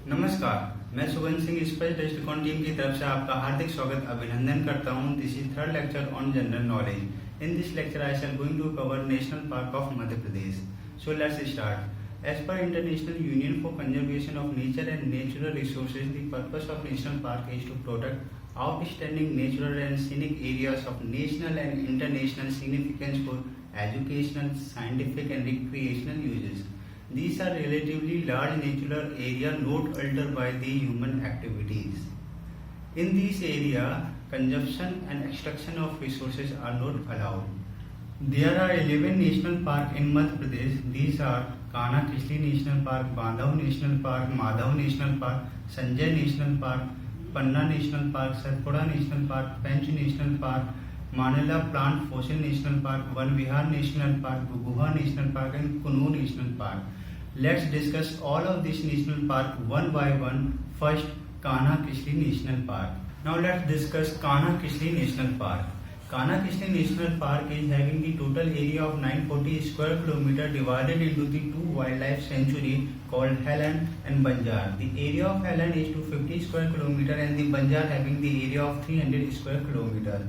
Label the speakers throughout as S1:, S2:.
S1: नमस्कार, मैं Sugan Singh space Drishtikon team की तरफ से आपका हार्दिक स्वागत अभिनंदन करता हूं। This is third lecture on general knowledge. In this lecture I shall going to cover national park of Madhya Pradesh. So let's start. As per international union for conservation of nature and natural resources, the purpose of national park is to protect outstanding natural and scenic areas of national and international significance for educational, scientific and recreational uses. These are relatively large natural areas not altered by the human activities. In this area, consumption and extraction of resources are not allowed. There are 11 national parks in Madhya Pradesh. These are Kanha Kisli National Park, Bandhav National Park, Madhav National Park, Sanjay National Park, Panna National Park, Satpura National Park, Pench National Park, Manila Plant Fossil National Park, Van Vihar National Park, Guha National Park and Kunu National Park. Let's discuss all of these national park one by one. First, Kanha Kisli National Park. Now let's discuss Kanha Kisli National Park. Kanha Kisli National Park is having the total area of 940 square kilometer divided into the two wildlife sanctuary called Helen and Banjar. The area of Helen is 250 square kilometer and the Banjar having the area of 300 square kilometer.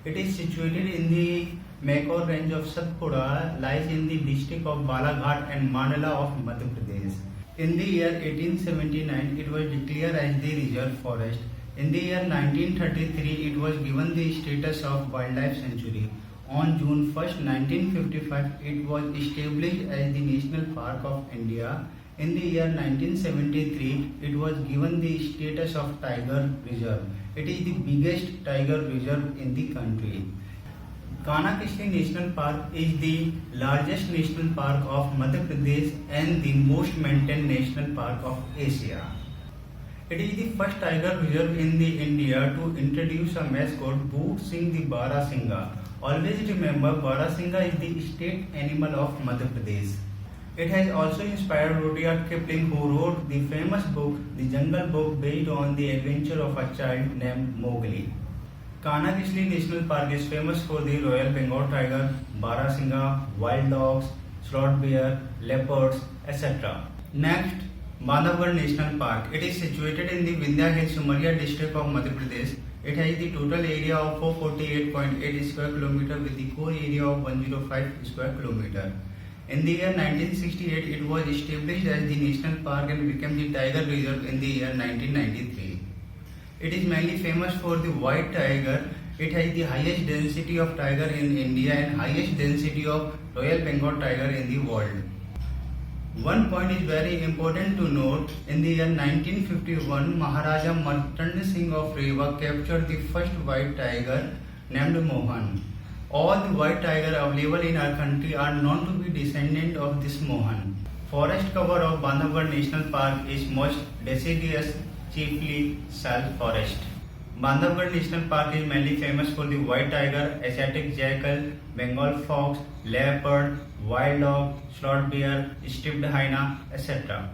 S1: It is situated in the Mekor range of Satpura, lies in the district of Balaghat and Mandla of Madhya Pradesh. In the year 1879, it was declared as the reserve forest. In the year 1933, it was given the status of wildlife sanctuary. On June 1st, 1955, it was established as the National Park of India. In the year 1973, it was given the status of Tiger Reserve. It is the biggest tiger reserve in the country. Kanha Kisli National Park is the largest national park of Madhya Pradesh and the most maintained national park of Asia. It is the first tiger reserve in the India to introduce a mascot, Bhoot Singh the Barasingha. Always remember, Barasingha is the state animal of Madhya Pradesh. It has also inspired Rudyard Kipling, who wrote the famous book, The Jungle Book, based on the adventure of a child named Mowgli. Kanha Kisli National Park is famous for the Royal Bengal tiger, Barasingha, wild dogs, slot bear, leopards, etc. Next, Bandhavgarh National Park. It is situated in the Vindhya Hills, Umaria district of Madhya Pradesh. It has the total area of 448.8 square kilometer with the core area of 105 square kilometer. In the year 1968, it was established as the national park and became the tiger reserve in the year 1993. It is mainly famous for the white tiger. It has the highest density of tiger in India and highest density of Royal Bengal tiger in the world. One point is very important to note. In the year 1951, Maharaja Martand Singh of Rewa captured the first white tiger named Mohan. All the white tiger available in our country are known to be descendant of this Mohan. Forest cover of Bandhavgarh National Park is most deciduous, chiefly sal forest. Bandhavgarh National Park is mainly famous for the white tiger, Asiatic jackal, Bengal fox, leopard, wild dog, slot bear, striped hyena, etc.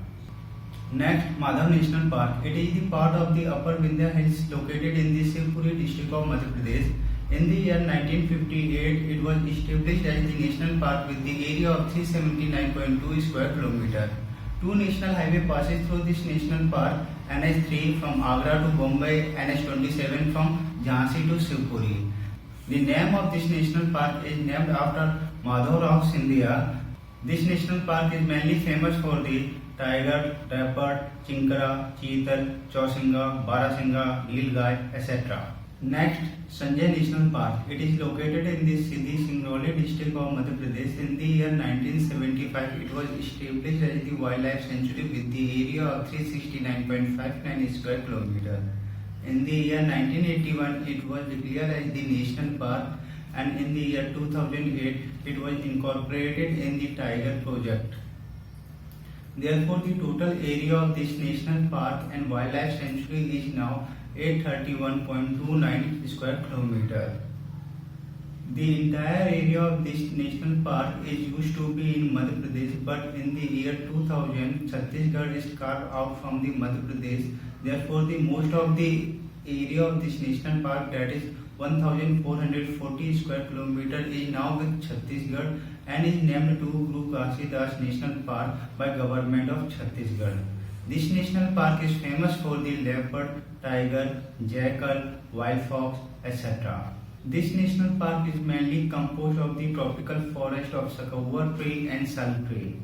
S1: Next, Madhav National Park. It is the part of the Upper Vindhya Hills located in the Shivpuri district of Madhya Pradesh. In the year 1958, it was established as the national park with the area of 379.2 square kilometer. Two national highway passes through this national park, NH3 from Agra to Bombay, NH27 from Jhansi to Shivpuri. The name of this national park is named after Madhav Rao Scindia. This national park is mainly famous for the tiger, leopard, chinkara, cheetal, chausinga, barasingha, nilgai, etc. Next, Sanjay National Park. It is located in the Siddhi Singrauli district of Madhya Pradesh. In the year 1975, it was established as the wildlife sanctuary with the area of 369.59 square kilometer. In the year 1981, it was declared as the national park, and in the year 2008, it was incorporated in the Tiger Project. Therefore, the total area of this national park and wildlife sanctuary is now 831.29 square kilometer. The entire area of this national park is used to be in Madhya Pradesh, but in the year 2000, Chhattisgarh is carved out from the Madhya Pradesh. Therefore, the most of the area of this national park, that is 1440 square kilometer, is now with Chhattisgarh and is named to Guru Ghazidas National Park by government of Chhattisgarh. This national park is famous for the leopard, tiger, jackal, wild fox, etc. This national park is mainly composed of the tropical forest of sycamore tree and sal tree.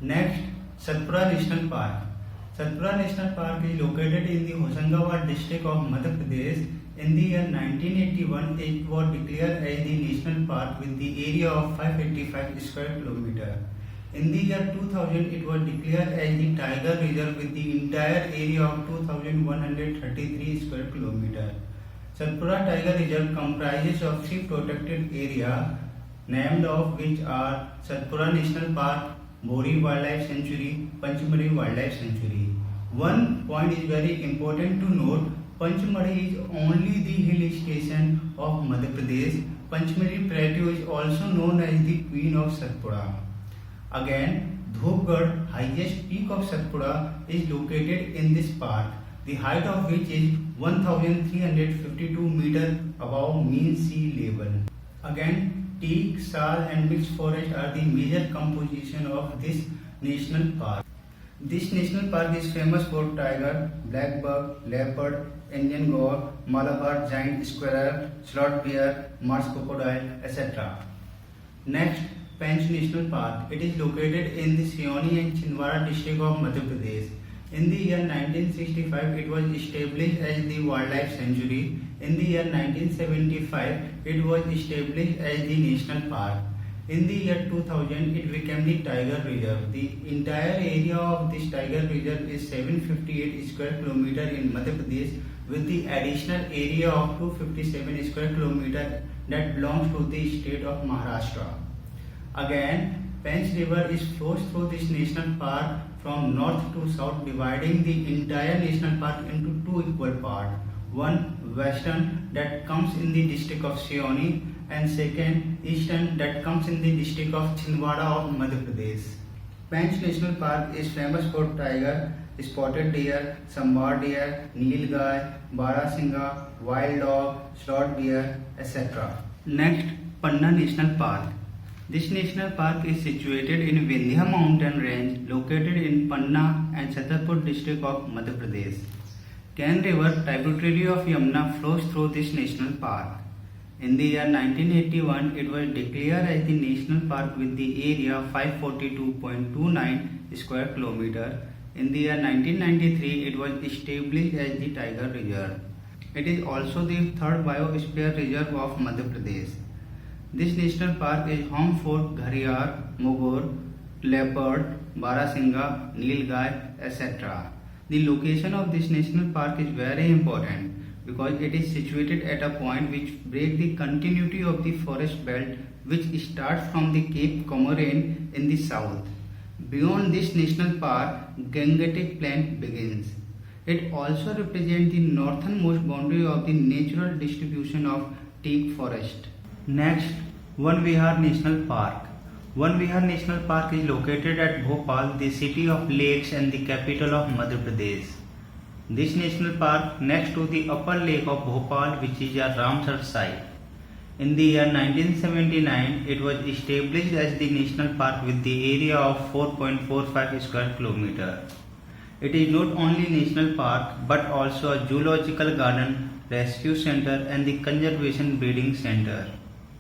S1: Next, Satpura National Park. Satpura National Park is located in the Hoshangabad district of Madhya Pradesh. In the year 1981, it was declared as the national park with the area of 585 square kilometer. In the year 2000, it was declared as the Tiger Reserve with the entire area of 2133 square kilometer. Satpura Tiger Reserve comprises of 3 protected areas, named of which are Satpura National Park, Bori Wildlife Sanctuary, Panchmari Wildlife Sanctuary. One point is very important to note. Panchmari is only the hill station of Madhya Pradesh. Panchmari Plateau is also known as the Queen of Satpura. Again, Dhupgarh, highest peak of Satpura, is located in this park, the height of which is 1352 meters above mean sea level. Again, teak, sal and mixed forest are the major composition of this national park. This national park is famous for tiger, black buck, leopard, Indian goat, Malabar giant squirrel, slot bear, marsh crocodile, etc. Next, Pench National Park. It is located in the Seoni and Chhindwara district of Madhya Pradesh. In the year 1965, it was established as the Wildlife Sanctuary. In the year 1975, it was established as the National Park. In the year 2000, it became the Tiger Reserve. The entire area of this Tiger Reserve is 758 square kilometer in Madhya Pradesh, with the additional area of 257 square kilometer that belongs to the state of Maharashtra. Again, Pench River flows through this national park from north to south, dividing the entire national park into 2 equal parts. One western that comes in the district of Seoni, and second eastern that comes in the district of Chhindwara of Madhya Pradesh. Pench National Park is famous for tiger, spotted deer, sambar deer, nilgai, barasingha, wild dog, slot bear, etc. Next, Panna National Park. This national park is situated in Vindhya mountain range located in Panna and Chhatarpur district of Madhya Pradesh. Ken River, tributary of Yamuna, flows through this national park. In the year 1981, it was declared as the national park with the area 542.29 square kilometer. In the year 1993, it was established as the Tiger Reserve. It is also the 3rd biosphere reserve of Madhya Pradesh. This national park is home for gharial, mogur, leopard, barasingha, nilgai, etc. The location of this national park is very important because it is situated at a point which breaks the continuity of the forest belt, which starts from the Cape Comorin in the south. Beyond this national park, Gangetic Plain begins. It also represents the northernmost boundary of the natural distribution of teak forest. Next, Van Vihar National Park. Van Vihar National Park is located at Bhopal, the city of lakes and the capital of Madhya Pradesh. This national park next to the upper lake of Bhopal, which is a Ramsar site. In the year 1979, it was established as the national park with the area of 4.45 square kilometer. It is not only national park but also a zoological garden, rescue center and the conservation breeding center.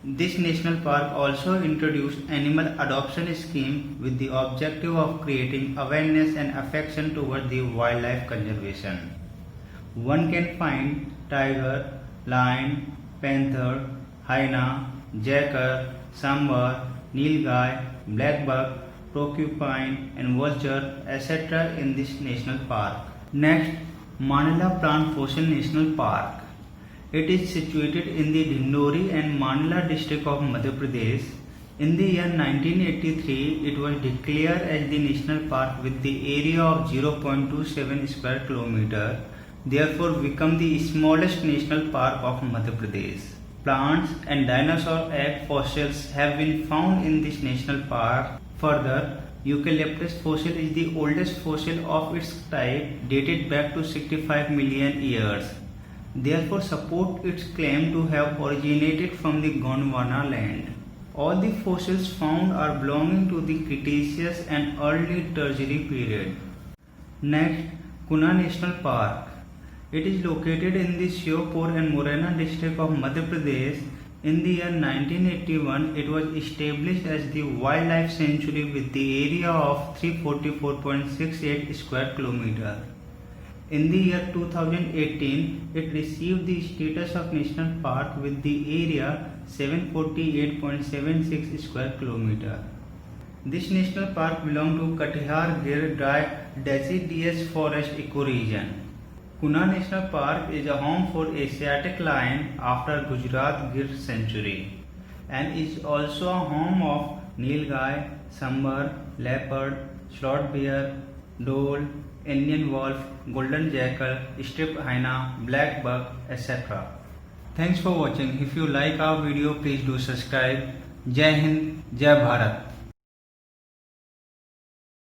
S1: This national park also introduced animal adoption scheme with the objective of creating awareness and affection toward the wildlife conservation. One can find tiger, lion, panther, hyena, jackal, sambar, nilgai, blackbuck, porcupine and vulture, etc. in this national park. Next, Manila Plant Fossil National Park. It is situated in the Dindori and Mandla district of Madhya Pradesh. In the year 1983, it was declared as the national park with the area of 0.27 square kilometer, therefore become the smallest national park of Madhya Pradesh. Plants and dinosaur egg fossils have been found in this national park. Further, eucalyptus fossil is the oldest fossil of its type, dated back to 65 million years. Therefore support its claim to have originated from the Gondwana land. All the fossils found are belonging to the Cretaceous and early Tertiary period. Next, Kuna National Park. It is located in the Shyopur and Morena district of Madhya Pradesh. In the year 1981, it was established as the wildlife sanctuary with the area of 344.68 square kilometer. In the year 2018, it received the status of national park with the area 748.76 square kilometer. This national park belongs to Katihar Gir dry deciduous forest ecoregion. Kuna National Park is a home for Asiatic lion after Gujarat Gir Sanctuary and is also a home of nilgai, sambar, leopard, slot bear, dhole, Indian wolf, golden jackal, striped hyena, black buck, etc. Thanks for watching. If you like our video, please do subscribe. Jai Hind, Jai Bharat.